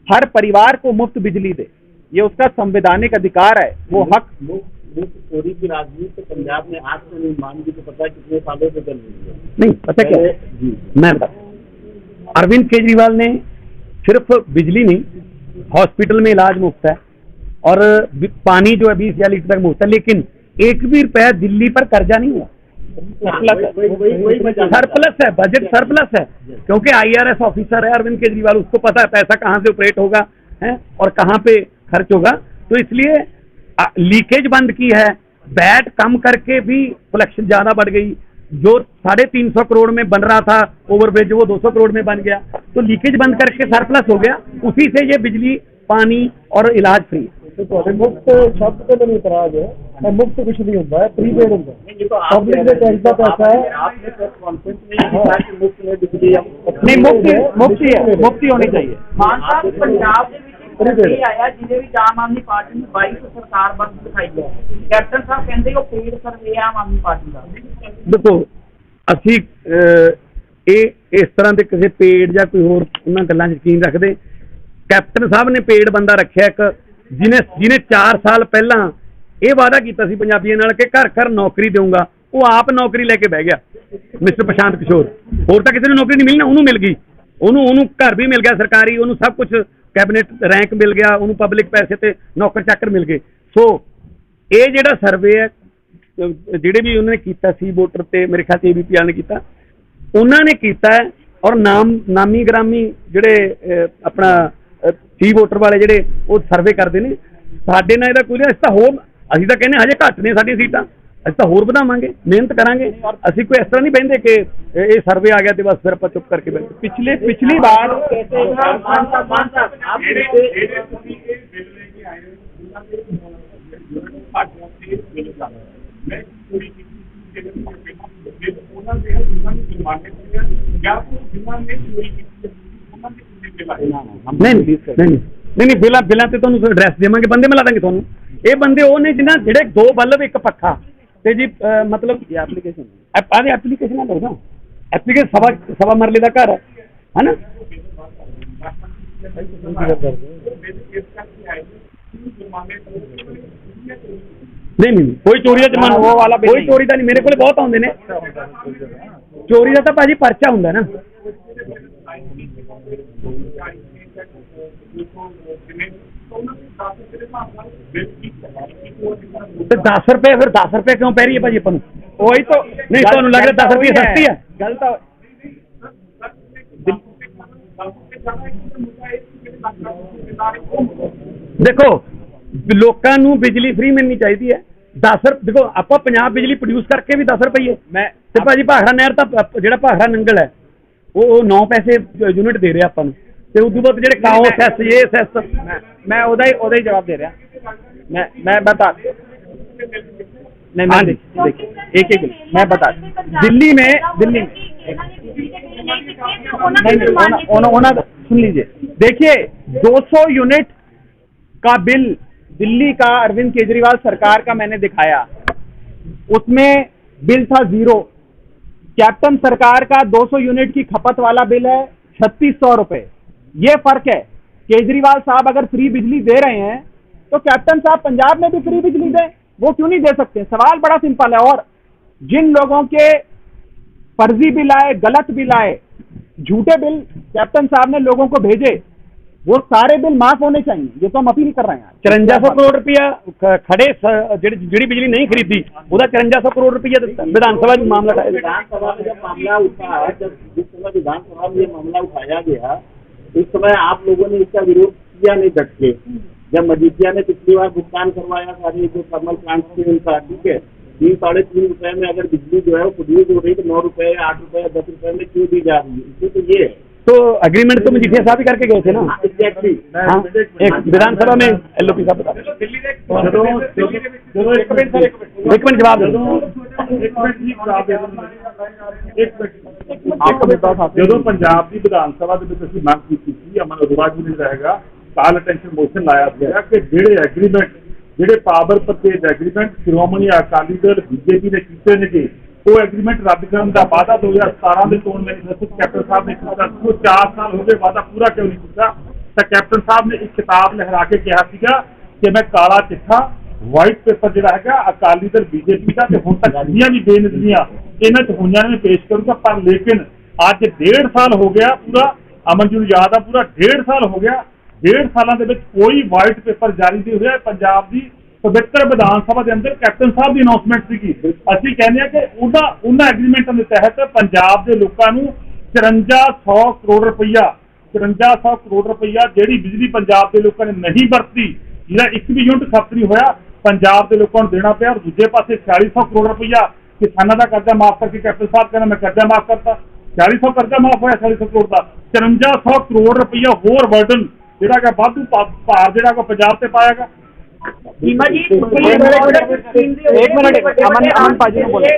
हर परिवार को मुफ्त बिजली दे, ये उसका संवैधानिक अधिकार है। वो हक मुफ्त चोरी की राजनीति तो पंजाब में आज से नहीं, मान के तो पता है कितने सालों से चल रही है। नहीं पता क्या है? मैं बता, अरविंद केजरीवाल ने सिर्फ बिजली नहीं, हॉस्पिटल में इलाज मुफ्त है और पानी जो है 20,000 लीटर तक मुफ्त है, लेकिन एक भी रुपया दिल्ली पर कर्जा नहीं हुआ। सरप्लस है, बजट सरप्लस है, क्योंकि आईआरएस ऑफिसर है अरविंद केजरीवाल, उसको पता है पैसा कहाँ से ऑपरेट होगा है और कहाँ पे खर्च होगा, तो इसलिए लीकेज बंद की है। वैट कम करके भी कलेक्शन ज्यादा बढ़ गई, जो 350 करोड़ में बन रहा था ओवरब्रिज वो 200 करोड़ में बन गया, तो लीकेज बंद करके सरप्लस हो गया, उसी से ये बिजली, पानी और इलाज फ्री। मुफ्त शब्द तो नहीं इतराज है, मुफ्त कुछ नहीं होता है, प्रीपेड होता है, पब्लिक का टैक्स का पैसा है। आपने प्रेस कॉन्फ्रेंस में कहा कि मुफ्त में बिजली नहीं, मुफ्ती होनी चाहिए। मान साहब पंजाब ਦੇ ਵਿੱਚ ਸਰਵੇ ਆਇਆ ਜਿਹਦੇ ਵਿੱਚ ਆਮ ਆਦਮੀ ਪਾਰਟੀ ਨੂੰ 22 ਸਰਕਾਰ ਬਣ ਦਿਖਾਈ ਹੈ। ਕੈਪਟਨ ਸਾਹਿਬ ਕਹਿੰਦੇ ਉਹ paid survey Aam Aadmi party ਦਾ। देखो ਅਸੀਂ ਇਹ ਇਸ ਤਰ੍ਹਾਂ ਦੇ ਕਿਸੇ ਪੇਡ ਜਾਂ ਕੋਈ ਹੋਰ ਉਹਨਾਂ ਗੱਲਾਂ 'ਚ ਯਕੀਨ ਰੱਖਦੇ। ਕੈਪਟਨ ਸਾਹਿਬ ਨੇ ਪੇਡ ਬੰਦਾ ਰੱਖਿਆ ਇੱਕ, ਜਿਹਨੇ 4 ਸਾਲ ਪਹਿਲਾਂ ਇਹ ਵਾਅਦਾ ਕੀਤਾ ਸੀ ਪੰਜਾਬੀਆਂ ਨਾਲ ਕਿ ਘਰ ਘਰ ਨੌਕਰੀ ਦੇਊਂਗਾ, ਉਹ ਆਪ ਨੌਕਰੀ ਲੈ ਕੇ ਬਹਿ ਗਿਆ। ਮਿਸਟਰ ਪ੍ਰਸ਼ਾਂਤ ਕਿਸ਼ੋਰ, ਹੋਰ ਤਾਂ ਕਿਸੇ ਨੂੰ ਨੌਕਰੀ ਨਹੀਂ ਮਿਲਣੀ, ਉਹਨੂੰ ਮਿਲ ਗਈ, ਉਹਨੂੰ ਘਰ ਵੀ ਮਿਲ ਗਿਆ ਸਰਕਾਰੀ, ਉਹਨੂੰ ਸਭ ਕੁਝ ਕੈਬਨਿਟ ਰੈਂਕ ਮਿਲ ਗਿਆ, ਉਹਨੂੰ ਪਬਲਿਕ ਪੈਸੇ ਤੇ ਨੌਕਰ ਚਾਕਰ ਮਿਲ ਗਏ। ਸੋ ਇਹ ਜਿਹੜਾ ਸਰਵੇ ਹੈ ਜਿਹੜੇ ਵੀ ਉਹਨਾਂ ਨੇ ਕੀਤਾ ਸੀ ਵੋਟਰ ਤੇ, ਮੇਰੇ ਖਿਆਲ ABP ਵਾਲਿਆਂ ਨੇ ਕੀਤਾ, ਉਹਨਾਂ ਨੇ ਕੀਤਾ ਹੈ, ਔਰ ਨਾਮੀ ਗ੍ਰਾਮੀ ਜਿਹੜੇ ਆਪਣਾ ਸੀ ਵੋਟਰ ਵਾਲੇ ਜਿਹੜੇ ਉਹ ਸਰਵੇ ਕਰਦੇ ਨੇ। ਸਾਡੇ ਨਾਲ ਇਹਦਾ ਕੋਈ ਨਹੀਂ, ਅਸੀਂ ਤਾਂ ਕਹਿੰਦੇ ਹਜੇ ਘੱਟ ਨੇ ਸਾਡੀਆਂ ਸੀਟਾਂ, ਅਸੀਂ ਤਾਂ ਹੋਰ ਵਧਾਵਾਂਗੇ, ਮਿਹਨਤ ਕਰਾਂਗੇ। ਅਸੀਂ ਕੋਈ ਇਸ ਤਰ੍ਹਾਂ ਨਹੀਂ ਬਹਿੰਦੇ ਕਿ ਇਹ ਸਰਵੇ ਆ ਗਿਆ ਤੇ ਬਸ ਫਿਰ ਆਪਾਂ ਚੁੱਪ ਕਰਕੇ ਬੈਠੇ। ਪਿਛਲੀ ਵਾਰ नहीं बिलां ते तुहानूं एड्रैस देवांगे, बंदे मिला देंगे तुहानूं। ये बंदे वो ने जिन्हां जिहड़े 2 बल्ब 1 पक्खा ते जी मतलब एप्लीकेशन लगदा एप्लीकेशन सवा मरले का घर है ना। नहीं कोई चोरी का जमाना वो वाला कोई चोरी का नहीं, मेरे को बहुत आउंदे ने। चोरी का तो भाजी परचा हुंदा ना। 10 रुपए फिर 10 रुपए क्यों पै रही है भाजी अपन? वही तो नहीं, तो लग रहा 10 रुपये सस्ती है। गलत देखो लोगों को बिजली फ्री मिलनी चाहिए है। 10 रुपये देखो आप पंजाब बिजली प्रोड्यूस करके भी 10 रुपये मैं तो भाजी भाखड़ा नहर का जो भाखड़ा नंगल है वो 9 पैसे यूनिट दे रहे अपन, तो उस बाद जो काओ सैस ये सैस मैं ओदा ही जवाब दे रहा। मैं बता नहीं मैं एक मैं बता दिल्ली में सुन लीजिए, देखिए 200 यूनिट का बिल दिल्ली का अरविंद केजरीवाल सरकार का मैंने दिखाया, उसमें बिल था 0। कैप्टन सरकार का 200 यूनिट की खपत वाला बिल है 3600 रुपए। ये फर्क है। केजरीवाल साहब अगर फ्री बिजली दे रहे हैं तो कैप्टन साहब पंजाब में भी फ्री बिजली दें, वो क्यों नहीं दे सकते? सवाल बड़ा सिंपल है। और जिन लोगों के फर्जी बिल आए, गलत बिल आए, झूठे बिल कैप्टन साहब ने लोगों को भेजे, वो सारे बिल माफ होने चाहिए। ये तो हम अपील कर रहे हैं। 5300 करोड़ रुपया खड़े जी बिजली नहीं खरीदी, 5300 करोड़ रुपया विधानसभा में मामला विधानसभा में जब मामला उठा, जब जिस समय विधानसभा में ये मामला उठाया गया इस समय आप लोगों ने इसका विरोध किया नहीं डट के। जब मजीठिया ने पिछली बार भुगतान करवाया सारी जो थर्मल प्लांट थे उनका, ठीक है, 3-3.5 रुपए में अगर बिजली जो है वो प्रोड्यूस हो रही तो 9 रुपए, 8 रुपए, 10 रुपए में क्यों दी जा रही है? इसमें तो ये है। तो अग्रीमेंट तो मजीठिया साहब ही करके गए थे ना। एग्जैक्टली। हाँ, एक विधानसभा में एलओपी साहब बता एक मिनट जवाब ਜਦੋਂ ਪੰਜਾਬ ਦੀ ਵਿਧਾਨ ਸਭਾ ਦੇ ਵਿੱਚ ਅਸੀਂ ਮੰਗ ਕੀਤੀ ਸੀ, ਅਮਨ ਅਰੋੜਾ ਜੀ ਨੇ ਰਹੇਗਾ ਕਾਲ ਅਟੈਂਸ਼ਨ ਮੋਸ਼ਨ ਲਾਇਆ ਸੀਗਾ ਕਿ ਜਿਹੜੇ ਐਗਰੀਮੈਂਟ, ਜਿਹੜੇ power purchase agreement Shiromani Akali Dal BJP ਨੇ ਕੀਤੇ ਨੇਗੇ, ਉਹ ਐਗਰੀਮੈਂਟ ਰੱਦ ਕਰਨ ਦਾ ਵਾਅਦਾ 2017 ਦੇ ਚੋਣ ਮੈਨੀਫੈਸਟੋ ਕੈਪਟਨ ਸਾਹਿਬ ਨੇ ਕੀਤਾ। ਉਹ 4 ਸਾਲ ਹੋ ਗਏ, ਵਾਅਦਾ ਪੂਰਾ ਕਿਉਂ ਨਹੀਂ ਕੀਤਾ? ਤਾਂ ਕੈਪਟਨ ਸਾਹਿਬ ਨੇ ਇੱਕ ਕਿਤਾਬ ਲਹਿਰਾ ਕੇ ਕਿਹਾ ਸੀਗਾ ਕਿ ਮੈਂ ਕਾਲਾ ਚਿੱਠਾ ਵਾਈਟ ਪੇਪਰ ਜਿਹੜਾ ਹੈਗਾ ਅਕਾਲੀ ਦਲ ਬੀਜੇਪੀ ਦਾ ਤੇ ਹੁਣ ਤੱਕ ਜਿੰਨੀਆਂ ਵੀ ਬੇਨਜ਼ੀਆਂ ਇਹਨਾਂ 'ਚ ਹੋਈਆਂ ਨੇ ਪੇਸ਼ ਕਰੂਗਾ। ਪਰ ਲੇਕਿਨ ਅੱਜ 1.5 ਸਾਲ ਹੋ ਗਿਆ ਪੂਰਾ, ਅਮਨ ਜੀ ਨੂੰ ਯਾਦ ਆ, ਪੂਰਾ 1.5 ਸਾਲ ਹੋ ਗਿਆ। 1.5 ਸਾਲਾਂ ਦੇ ਵਿੱਚ ਕੋਈ ਵਾਈਟ ਪੇਪਰ ਜਾਰੀ ਨਹੀਂ ਹੋਇਆ। ਪੰਜਾਬ ਦੀ ਪਵਿੱਤਰ ਵਿਧਾਨ ਸਭਾ ਦੇ ਅੰਦਰ ਕੈਪਟਨ ਸਾਹਿਬ ਦੀ ਅਨਾਉਂਸਮੈਂਟ ਸੀਗੀ। ਅਸੀਂ ਕਹਿੰਦੇ ਹਾਂ ਕਿ ਉਹਨਾਂ ਐਗਰੀਮੈਂਟਾਂ ਦੇ ਤਹਿਤ ਪੰਜਾਬ ਦੇ ਲੋਕਾਂ ਨੂੰ 5400 ਕਰੋੜ ਰੁਪਈਆ 5400 ਕਰੋੜ ਰੁਪਈਆ ਜਿਹੜੀ ਬਿਜਲੀ ਪੰਜਾਬ ਦੇ ਲੋਕਾਂ ਨੇ ਨਹੀਂ ਵਰਤੀ, ਜਿਹਦਾ ਇੱਕ ਵੀ ਯੂਨਿਟ ਖਪਤ ਨਹੀਂ ਹੋਇਆ, ਪੰਜਾਬ ਦੇ ਲੋਕਾਂ ਨੂੰ ਦੇਣਾ ਪਿਆ। ਦੂਜੇ ਪਾਸੇ 4600 ਕਰੋੜ ਰੁਪਈਆ ਕਿਸਾਨਾਂ ਦਾ ਕਰਜ਼ਾ ਮਾਫ ਕਰਕੇ ਕੈਪਟਨ ਸਾਹਿਬ ਕਹਿੰਦਾ ਮੈਂ ਕਰਜ਼ਾ ਮਾਫ ਕਰਤਾ। 4600 ਕਰਜ਼ਾ ਮਾਫ ਹੋਇਆ 4600 ਕਰੋੜ ਦਾ। 5400 ਕਰੋੜ ਰੁਪਈਆ ਹੋਰ ਬਰਡਨ ਜਿਹੜਾ ਕਿ ਵਾਧੂ ਭਾਰ ਜਿਹੜਾ ਕਿ ਪੰਜਾਬ ਤੇ ਪਾਇਆਗਾ। सीमा जी एक मिनट अमन पाजी ने बोला।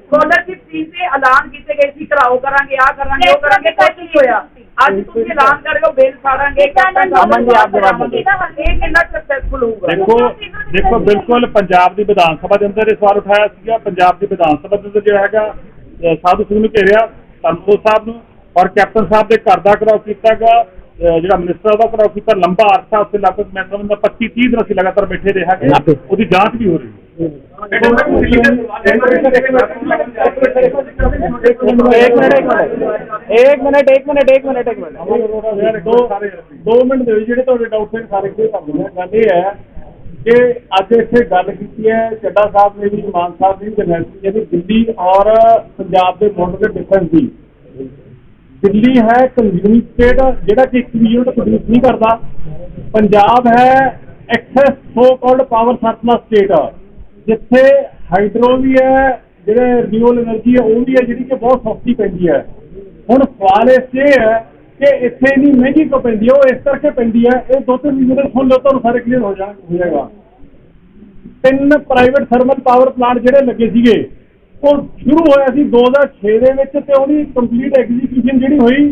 स्कॉलरशिप फीस से ऐलान किए गए सी कराओ करांगे आ करांगे वो करांगे कुछ नहीं होया। आज तुम ऐलान कर रहे हो बेल फाड़ांगे कितना सक्सेसफुल होगा? देखो बिल्कुल पंजाब की विधान सभा के अंदर सवाल उठाया सीगा। पंजाब की विधान सभा के अंदर जो है साधु सिंह ने घेरिया धर्मसोत साहब ने और कैप्टन साहब के घर का घिराव किया ਜਿਹੜਾ ਮਿਨਿਸਟਰ ਉਹਦਾ ਘਿਰਾਓ ਕੀਤਾ। ਲੰਬਾ ਅਰਸਾ ਉੱਥੇ ਲਗਭਗ ਮੈਂ ਸਮਝਦਾ 25-30 ਦਿਨ ਅਸੀਂ ਲਗਾਤਾਰ ਬੈਠੇ ਰਹਾਂਗੇ। ਉਹਦੀ ਜਾਂਚ ਵੀ ਹੋ ਰਹੀ ਹੈ। एक मिनट 2 ਮਿੰਟ ਦੇ ਜਿਹੜੇ ਤੁਹਾਡੇ ਡਾਊਟ ਨੇ ਸਾਰੇ ਕਲੀਅਰ ਕਰ ਦਿੰਦੇ। ਗੱਲ ਇਹ ਹੈ ਕਿ ਅੱਜ ਇੱਥੇ ਗੱਲ ਕੀਤੀ ਹੈ ਚੱਡਾ ਸਾਹਿਬ ਨੇ ਵੀ, ਮਾਨ ਸਾਹਿਬ ਨੇ ਵੀ, ਜਰਨੈਲ ਸਿੰਘ ਨੇ ਦਿੱਲੀ ਔਰ ਪੰਜਾਬ ਦੇ ਬਾਰਡਰ ਦੇ ਡਿਫਰੈਂਸ ਦੀ। दिल्ली है कंज्यूमिंग स्टेट ਜਿਹੜਾ ਕਿ 1 यूनिट प्रोड्यूस नहीं करता। पंजाब है excess so called power surplus state जिथे हाइड्रो भी है, ਜਿਹੜੇ रिन्यूएबल एनर्जी है वो भी है ਜਿਹੜੀ ਕਿ बहुत सस्ती पैंदी है। ਹੁਣ सवाल इस है कि ਇੱਥੇ ਇੰਨੀ ਮਹਿੰਗੀ ਕਿਉਂ ਪੈਂਦੀ ਹੈ? ਉਹ ਇਸ ਕਰਕੇ ਪੈਂਦੀ ਹੈ, ਇਹ 2-3 यूनिट सुन लो ਤੁਹਾਨੂੰ ਸਾਰੇ ਕਲੀਅਰ ਹੋ ਜਾਏਗਾ। 3 ਪ੍ਰਾਈਵੇਟ ਥਰਮਲ ਪਾਵਰ ਪਲਾਂਟ ਜਿਹੜੇ ਲੱਗੇ ਸੀਗੇ ਉਹ ਸ਼ੁਰੂ ਹੋਇਆ ਸੀ 2006 ਦੇ ਵਿੱਚ ਤੇ ਉਹਦੀ ਕੰਪਲੀਟ ਐਗਜ਼ੀਕਿਊਸ਼ਨ ਜਿਹੜੀ ਹੋਈ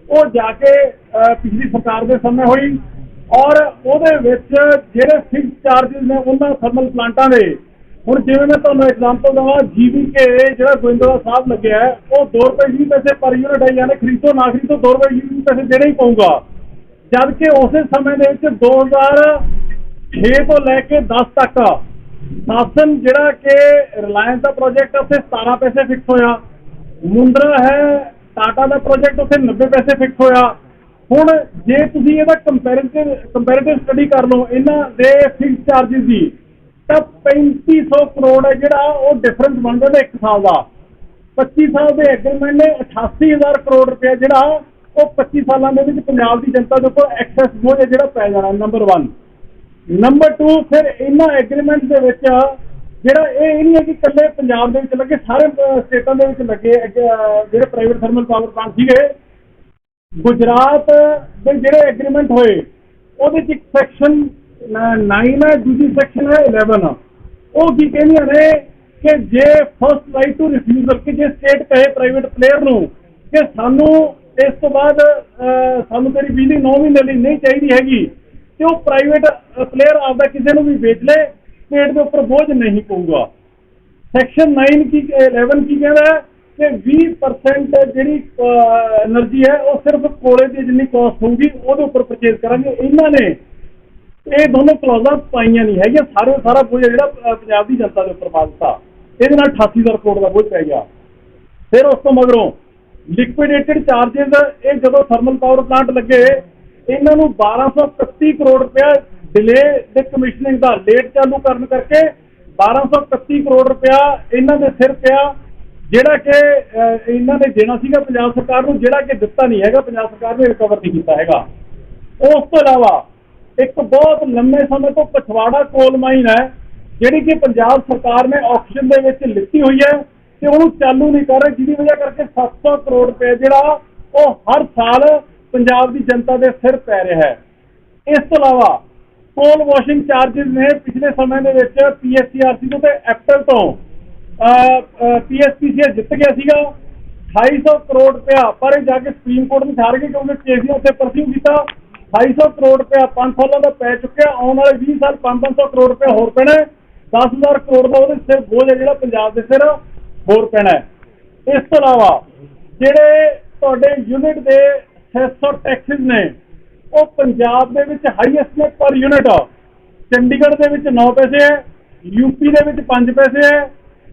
ਉਹ ਜਾ ਕੇ ਪਿਛਲੀ ਸਰਕਾਰ ਦੇ ਸਮੇਂ ਹੋਈ ਔਰ ਉਹਦੇ ਵਿੱਚ ਜਿਹੜੇ ਫਿਕਸ ਚਾਰजेस ਨੇ ਉਹਨਾਂ ਥਰਮਲ ਪਲਾਂਟਾਂ ਦੇ, ਹੁਣ ਜਿਵੇਂ ਮੈਂ ਤੁਹਾਨੂੰ ਐਗਜ਼ਾਮਪਲ ਦਵਾਂ, GVK ਜਿਹੜਾ ਗੋਇੰਦਵਾਲ ਸਾਹਿਬ ਲੱਗਿਆ ਹੈ ਉਹ 2 ਰੁਪਏ 20 ਪੈਸੇ ਪਰ ਯੂਨਿਟ ਹੈ, ਯਾਨੀ ਖਰੀਦੋ ਨਾ ਖਰੀਦੋ 2 ਰੁਪਏ 20 ਪੈਸੇ ਦੇਣਾ ਹੀ ਪਊਗਾ। ਜਦ ਕਿ ਉਸੇ ਸਮੇਂ ਦੇ ਵਿੱਚ 2006 ਤੋਂ ਲੈ ਕੇ 10 ਤੱਕ शासन ਜਿਹੜਾ ਕਿ ਰਿਲਾयंस ਦਾ ਪ੍ਰੋਜੈਕਟ ਉੱਥੇ 17 ਪੈਸੇ ਫਿਕਸ ਹੋਇਆ। ਮੁੰਡਰਾ ਹੈ ਟਾਟਾ ਦਾ ਪ੍ਰੋਜੈਕਟ ਉੱਥੇ 90 ਪੈਸੇ ਫਿਕਸ ਹੋਇਆ। ਹੁਣ ਜੇ ਤੁਸੀਂ ਇਹਦਾ ਕੰਪੈਰੀਟਿਵ ਸਟੱਡੀ ਕਰ ਲਓ ਇਹਨਾਂ ਦੇ ਫਿਕਸ ਚਾਰजेस ਦੀ ਤਾਂ 3500 ਕਰੋੜ ਹੈ ਜਿਹੜਾ ਉਹ ਡਿਫਰੈਂਸ ਬਣ ਜਾਂਦਾ 1 ਸਾਲ ਦਾ। 25 ਸਾਲ ਦੇ ਐਗਰੀਮੈਂਟ ਨੇ 88000 ਕਰੋੜ ਰੁਪਏ ਜਿਹੜਾ ਉਹ 25 ਸਾਲਾਂ ਦੇ ਵਿੱਚ ਪੰਜਾਬ ਦੀ ਜਨਤਾ ਦੇ ਉੱਪਰ ਐਕਸੈਸ ਬੋਝ ਹੈ ਜਿਹੜਾ ਪੈ ਜਾਣਾ। ਨੰਬਰ 1। ਨੰਬਰ 2 ਫਿਰ ਇਹਨਾਂ ਐਗਰੀਮੈਂਟ ਦੇ ਵਿੱਚ ਜਿਹੜਾ ਇਹ ਨਹੀਂ ਹੈ ਕਿ ਇਕੱਲੇ ਪੰਜਾਬ ਦੇ ਵਿੱਚ ਲੱਗੇ, ਸਾਰੇ ਸਟੇਟਾਂ ਦੇ ਵਿੱਚ ਲੱਗੇ ਜਿਹੜੇ ਪ੍ਰਾਈਵੇਟ ਥਰਮਲ ਪਾਵਰ ਪਲਾਂਟ ਸੀਗੇ। ਗੁਜਰਾਤ ਦੇ ਜਿਹੜੇ ਐਗਰੀਮੈਂਟ ਹੋਏ ਉਹਦੇ 'ਚ ਇੱਕ ਸੈਕਸ਼ਨ 9 ਹੈ, ਦੂਜੀ ਸੈਕਸ਼ਨ ਹੈ 11। ਉਹ ਕੀ ਕਹਿੰਦੀਆਂ ਨੇ ਕਿ ਜੇ ਫਸਟ ਰਾਈਟ ਟੂ ਰਿਫਿਊਜ਼ਲ, ਕਿ ਜੇ ਸਟੇਟ ਕਹੇ ਪ੍ਰਾਈਵੇਟ ਪਲੇਅਰ ਨੂੰ ਕਿ ਸਾਨੂੰ ਇਸ ਤੋਂ ਬਾਅਦ ਸਾਨੂੰ ਤੇਰੀ ਬਿਜਲੀ 9 ਮਹੀਨੇ ਲਈ ਨਹੀਂ ਚਾਹੀਦੀ ਹੈਗੀ ਤੇ ਉਹ ਪ੍ਰਾਈਵੇਟ ਪਲੇਅਰ ਆਪਦਾ ਕਿਸੇ ਨੂੰ ਵੀ ਵੇਚ ਲੈ, ਸਟੇਟ ਦੇ ਉੱਪਰ ਬੋਝ ਨਹੀਂ ਪਊਗਾ। ਸੈਕਸ਼ਨ 9 ਕੀ 11 ਕੀ ਕਹਿੰਦਾ ਹੈ ਕਿ 20% ਜਿਹੜੀ એનર્ਜੀ ਹੈ ਉਹ ਸਿਰਫ ਕੋਲੇ ਦੀ ਜਿੰਨੀ ਕਾਸਟ ਹੋਊਗੀ ਉਹਦੇ ਉੱਪਰ ਪਰਚੇਜ਼ ਕਰਾਂਗੇ। ਇਹਨਾਂ ਨੇ ਇਹ ਦੋਨੋਂ ਕਲੌਜ਼ਾਂ ਪਾਈਆਂ ਨਹੀਂ ਹੈਗੀਆਂ। ਸਾਰਾ ਬੋਝ ਜਿਹੜਾ ਪੰਜਾਬ ਦੀ ਜਨਤਾ ਦੇ ਉੱਪਰ ਪਾ ਦਿੱਤਾ। ਇਹਦੇ ਨਾਲ 88000 ਕਰੋੜ ਦਾ ਬੋਝ ਪੈ ਗਿਆ। ਫਿਰ ਉਸ ਤੋਂ ਮਗਰੋਂ ਲਿਕੁਇਡੇਟਡ ਚਾਰजेस, ਇਹ ਜਦੋਂ ਥਰਮਲ ਪਾਵਰ ਪਲਾਂਟ ਲੱਗੇ ਇਹਨਾਂ ਨੂੰ 1231 ਕਰੋੜ ਰੁਪਇਆ ਡਿਲੇ ਦੇ ਕਮਿਸ਼ਨਿੰਗ ਦਾ ਲੇਟ ਚਾਲੂ ਕਰਨ ਕਰਕੇ 1231 ਕਰੋੜ ਰੁਪਇਆ ਇਹਨਾਂ ਦੇ ਸਿਰ ਪਿਆ। ਜਿਹੜਾ ਕਿ ਇਹਨਾਂ ਨੇ ਦੇਣਾ ਸੀਗਾ ਪੰਜਾਬ ਸਰਕਾਰ ਨੂੰ, ਜਿਹੜਾ ਕਿ ਦਿੱਤਾ ਨਹੀਂ ਹੈਗਾ, ਪੰਜਾਬ ਸਰਕਾਰ ਨੇ ਰਿਕਵਰ ਨਹੀਂ ਕੀਤਾ ਹੈਗਾ। ਉਸ ਤੋਂ ਇਲਾਵਾ ਇੱਕ ਬਹੁਤ ਲੰਮੇ ਸਮੇਂ ਤੋਂ ਪਛਵਾੜਾ ਕੋਲ ਮਾਈਨ ਹੈ ਜਿਹੜੀ ਕਿ ਪੰਜਾਬ ਸਰਕਾਰ ਨੇ ਆਕਸ਼ਨ ਦੇ ਵਿੱਚ ਲਿੱਤੀ ਹੋਈ ਹੈ ਤੇ ਉਹਨੂੰ ਚਾਲੂ ਨਹੀਂ ਕਰ ਰਹੀ, ਜਿਹਦੀ ਵਜ੍ਹਾ ਕਰਕੇ 700 ਕਰੋੜ ਰੁਪਏ ਜਿਹੜਾ ਉਹ ਹਰ ਸਾਲ ਪੰਜਾਬ ਦੀ ਜਨਤਾ ਦੇ ਸਿਰ ਪੈ ਰਿਹਾ ਹੈ। ਇਸ ਤੋਂ ਇਲਾਵਾ ਕੋਲ ਵਾਸ਼ਿੰਗ ਚਾਰजेस ਨੇ ਪਿਛਲੇ ਸਮੇਂ ਦੇ ਵਿੱਚ PSCRC ਤੋਂ ਤੇ ਐਪਟਲ ਤੋਂ PSPCL ਜਿੱਤ ਗਿਆ ਸੀਗਾ 2800 ਕਰੋੜ ਰੁਪਇਆ, ਪਰ ਇਹ ਜਾ ਕੇ ਸੁਪਰੀਮ ਕੋਰਟ ਵਿੱਚ ਹਾਰ ਗਏ ਕਿਉਂਕਿ ਕੇਸ ਨੇ ਉੱਥੇ ਪਰਸਿਊ ਕੀਤਾ। 2800 ਕਰੋੜ ਰੁਪਇਆ 5 ਸਾਲਾਂ ਦਾ ਪੈ ਚੁੱਕਿਆ, ਆਉਣ ਵਾਲੇ 20 ਸਾਲ 500 ਕਰੋੜ ਰੁਪਇਆ ਹੋਰ ਪੈਣਾ, 10,000 ਕਰੋੜ ਦਾ ਉਹਦੇ ਸਿਰ ਬੋਝ ਹੈ ਜਿਹੜਾ ਪੰਜਾਬ ਦੇ ਸਿਰ ਹੋਰ ਪੈਣਾ। ਇਸ ਤੋਂ ਇਲਾਵਾ ਜਿਹੜੇ ਤੁਹਾਡੇ ਯੂਨਿਟ ਦੇ 600 ਟੈਕਸਿਸ ਨੇ ਉਹ ਪੰਜਾਬ ਦੇ ਵਿੱਚ ਹਾਈਐਸਟ ਨੇ ਪਰ ਯੂਨਿਟ। ਚੰਡੀਗੜ੍ਹ ਦੇ ਵਿੱਚ 9 ਪੈਸੇ ਹੈ, यूपी ਦੇ ਵਿੱਚ 5 ਪੈਸੇ ਹੈ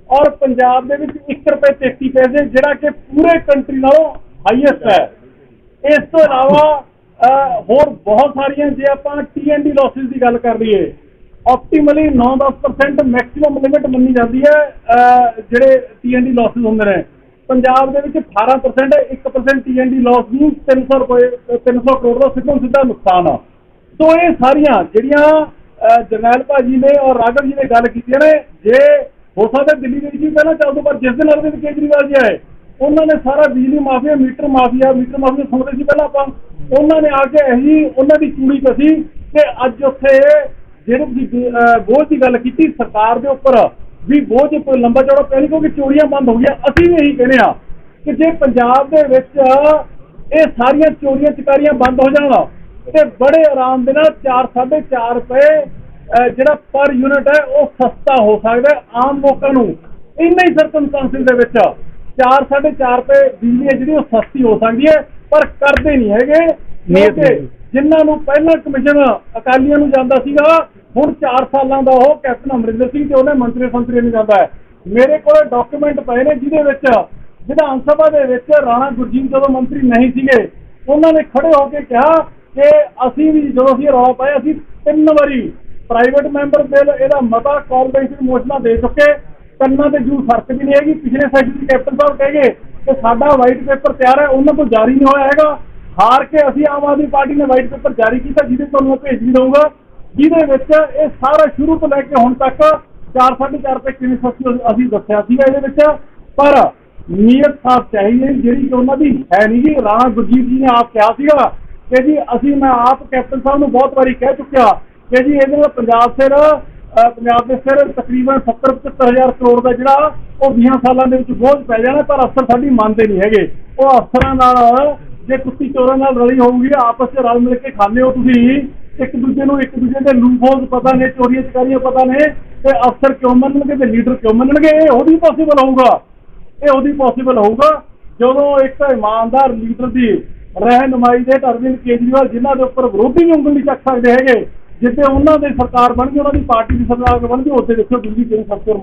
ਔਰ ਪੰਜਾਬ ਦੇ ਵਿੱਚ 1 ਰੁਪਏ 33 ਪੈਸੇ, ਜਿਹੜਾ ਕਿ ਪੂਰੇ ਕੰਟਰੀ ਨਾਲੋਂ ਹਾਈਐਸਟ ਹੈ। ਇਸ ਤੋਂ ਇਲਾਵਾ ਹੋਰ ਬਹੁਤ ਸਾਰੀਆਂ, ਜੇ ਆਪਾਂ T&D ਲਾਸਿਸ ਦੀ ਗੱਲ ਕਰ ਲਈਏ, ਆਪਟੀਮਲੀ 9-10% ਮੈਕਸਿਮਮ ਲਿਮਿਟ ਮੰਨੀ ਜਾਂਦੀ ਹੈ ਜਿਹੜੇ T&D ਲਾਸਿਸ ਹੁੰਦੇ ਨੇ। ਪੰਜਾਬ ਦੇ ਵਿੱਚ 18% ਹੈ, 1% T&D ਲਾਸ ਨੂੰ 300 ਕਰੋੜ ਦਾ ਸਿੱਧਾ ਨੁਕਸਾਨ ਆ। ਸੋ ਇਹ ਸਾਰੀਆਂ ਜਿਹੜੀਆਂ ਜਰਨੈਲ ਭਾਜੀ ਨੇ ਔਰ ਰਾਘਵ ਜੀ ਨੇ ਗੱਲ ਕੀਤੀ ਨੇ, ਜੇ ਹੋ ਸਕਦਾ ਦਿੱਲੀ ਦੇ ਵਿੱਚ ਵੀ ਪਹਿਲਾਂ ਚੱਲ ਦੋ, ਪਰ ਜਿਸ ਦਿਨ ਅਰਵਿੰਦ ਕੇਜਰੀਵਾਲ ਜੀ ਆਏ ਉਹਨਾਂ ਨੇ ਸਾਰਾ ਬਿਜਲੀ ਮਾਫੀਆ, ਮੀਟਰ ਮਾਫੀਆ ਸੁਣਦੇ ਸੀ ਪਹਿਲਾਂ ਆਪਾਂ, ਉਹਨਾਂ ਨੇ ਆ ਕੇ ਇਹੀ ਉਹਨਾਂ ਦੀ ਚੂੜੀ ਕਸੀ ਤੇ ਅੱਜ ਉੱਥੇ ਜਿਹੜੇ ਤੁਸੀਂ ਬੋਝ ਦੀ ਗੱਲ ਕੀਤੀ ਸਰਕਾਰ ਦੇ ਉੱਪਰ ਵੀ ਬੋਝ ਕੋਈ ਲੰਬਾ ਚੌੜਾ ਪਿਆ ਨਹੀਂ ਕਿਉਂਕਿ ਚੋਰੀਆਂ ਬੰਦ ਹੋ ਗਈਆਂ। ਅਸੀਂ ਵੀ ਇਹੀ ਕਹਿੰਦੇ ਹਾਂ ਕਿ ਜੇ ਪੰਜਾਬ ਦੇ ਵਿੱਚ ਇਹ ਸਾਰੀਆਂ ਚੋਰੀਆਂ ਚਕਾਰੀਆਂ ਬੰਦ ਹੋ ਜਾਣ ਤੇ ਬੜੇ ਆਰਾਮ ਦੇ ਨਾਲ 4-4.5 ਰੁਪਏ ਜਿਹੜਾ ਪਰ ਯੂਨਿਟ ਹੈ ਉਹ ਸਸਤਾ ਹੋ ਸਕਦਾ ਆਮ ਲੋਕਾਂ ਨੂੰ। ਇੰਨੇ ਹੀ ਸਰਕਮਸਟੈਂਸਿਸ ਦੇ ਵਿੱਚ 4-4.5 ਰੁਪਏ ਬਿਜਲੀ ਹੈ ਜਿਹੜੀ ਉਹ ਸਸਤੀ ਹੋ ਸਕਦੀ ਹੈ, ਪਰ ਕਰਦੇ ਨਹੀਂ ਹੈਗੇ ਕਿਉਂਕਿ ਜਿਨ੍ਹਾਂ ਨੂੰ ਪਹਿਲਾਂ ਕਮਿਸ਼ਨ ਅਕਾਲੀਆਂ ਨੂੰ ਜਾਂਦਾ ਸੀਗਾ, ਹੁਣ 4 ਸਾਲਾਂ ਦਾ ਉਹ ਕੈਪਟਨ ਅਮਰਿੰਦਰ ਸਿੰਘ ਤੇ ਉਹਨੇ ਮੰਤਰੀ ਨੂੰ ਜਾਂਦਾ ਹੈ। ਮੇਰੇ ਕੋਲ ਡਾਕੂਮੈਂਟ ਪਏ ਨੇ ਜਿਹਦੇ ਵਿੱਚ ਵਿਧਾਨ ਸਭਾ ਦੇ ਵਿੱਚ ਰਾਣਾ ਗੁਰਜੀਤ ਜਦੋਂ ਮੰਤਰੀ ਨਹੀਂ ਸੀਗੇ, ਉਹਨਾਂ ਨੇ ਖੜੇ ਹੋ ਕੇ ਕਿਹਾ ਕਿ ਅਸੀਂ ਵੀ ਜਦੋਂ ਅਸੀਂ ਰੌਲਾ ਪਾਇਆ, ਅਸੀਂ 3 ਵਾਰੀ ਪ੍ਰਾਈਵੇਟ ਮੈਂਬਰ ਬਿੱਲ ਇਹਦਾ ਮਤਾ ਕਾਲ ਮੋਸ਼ਨਾਂ ਦੇ ਚੁੱਕੇ, ਕੰਨਾਂ ਤੇ ਜੂ ਫਰਕ ਵੀ ਨਹੀਂ ਹੈਗੀ। ਪਿਛਲੇ ਸੈਸ਼ਨ ਚ ਕੈਪਟਨ ਸਾਹਿਬ ਕਹਿ ਗਏ ਕਿ ਸਾਡਾ ਵਾਈਟ ਪੇਪਰ ਤਿਆਰ ਹੈ, ਉਹਨਾਂ ਤੋਂ ਜਾਰੀ ਨਹੀਂ ਹੋਇਆ ਹੈਗਾ। ਹਾਰ ਕੇ ਅਸੀਂ ਆਮ ਆਦਮੀ ਪਾਰਟੀ ਨੇ ਵਾਈਟ ਪੇਪਰ ਜਾਰੀ ਕੀਤਾ, ਜਿਹਦੇ ਤੁਹਾਨੂੰ ਮੈਂ ਭੇਜ ਵੀ ਦਊਂਗਾ, ਜਿਹਦੇ ਵਿੱਚ ਇਹ ਸਾਰਾ ਸ਼ੁਰੂ ਤੋਂ ਲੈ ਕੇ ਹੁਣ ਤੱਕ 4-4.5 ਰੁਪਏ ਕਿਵੇਂ ਸਸਤੀ ਅਸੀਂ ਦੱਸਿਆ ਸੀਗਾ ਇਹਦੇ ਵਿੱਚ, ਪਰ ਨੀਅਤ ਸਾਫ਼ ਚਾਹੀਦੀ ਜਿਹੜੀ ਕਿ ਉਹਨਾਂ ਦੀ ਹੈ ਨਹੀਂ ਜੀ। ਰਾਣਾ ਗੁਰਜੀਤ ਜੀ ਨੇ ਆਪ ਕਿਹਾ ਸੀਗਾ ਕਿ ਜੀ ਮੈਂ ਆਪ ਕੈਪਟਨ ਸਾਹਿਬ ਨੂੰ ਬਹੁਤ ਵਾਰੀ ਕਹਿ ਚੁੱਕਿਆ ਕਿ ਜੀ ਇਹਦੇ ਨਾਲ ਪੰਜਾਬ ਦੇ ਸਿਰ ਤਕਰੀਬਨ 70-75 ਹਜ਼ਾਰ ਕਰੋੜ ਦਾ ਜਿਹੜਾ ਉਹ 20 ਸਾਲਾਂ ਦੇ ਵਿੱਚ ਬੋਝ ਪੈ ਜਾਣਾ, ਪਰ ਅਫਸਰ ਸਾਡੀ ਮੰਨਦੇ ਨਹੀਂ ਹੈਗੇ। ਉਹ ਅਫਸਰਾਂ ਨਾਲ ਜੇ ਕੁੱਤੀ ਚੋਰਾਂ ਨਾਲ ਰਲੀ ਹੋਊਗੀ, ਆਪਸ 'ਚ ਰਲ ਮਿਲ ਕੇ ਖਾਂਦੇ ਹੋ ਤੁਸੀਂ, ਇੱਕ ਦੂਜੇ ਦੇ ਲੂਪਹੋਲਸ ਪਤਾ ਨੇ, ਚੋਰੀਆਂ ਚਕਾਰੀਆਂ ਪਤਾ ਨੇ, ਤੇ ਅਫਸਰ ਕਿਉਂ ਮੰਨਣਗੇ ਤੇ ਲੀਡਰ ਕਿਉਂ ਮੰਨਣਗੇ? ਇਹ ਉਹਦੀ ਪੋਸੀਬਲ ਹੋਊਗਾ ਜਦੋਂ ਇੱਕ ਇਮਾਨਦਾਰ ਲੀਡਰ ਦੀ ਰਹਿਨੁਮਾਈ ਦੇ ਅਰਵਿੰਦ ਕੇਜਰੀਵਾਲ, ਜਿਨ੍ਹਾਂ ਦੇ ਉੱਪਰ ਵਿਰੋਧੀ ਵੀ ਉਂਗਲ ਨਹੀਂ ਚੱਕ ਸਕਦੇ ਹੈਗੇ, ਜਿੱਥੇ ਉਹਨਾਂ ਦੀ ਸਰਕਾਰ ਬਣ ਗਈ, ਉਹਨਾਂ ਦੀ ਪਾਰਟੀ ਦੀ ਸਰਕਾਰ ਬਣ ਗਈ, ਉੱਥੇ ਦੇਖੋ ਦਿੱਲੀ ਕਿਵੇਂ ਸਭ ਤੋਂ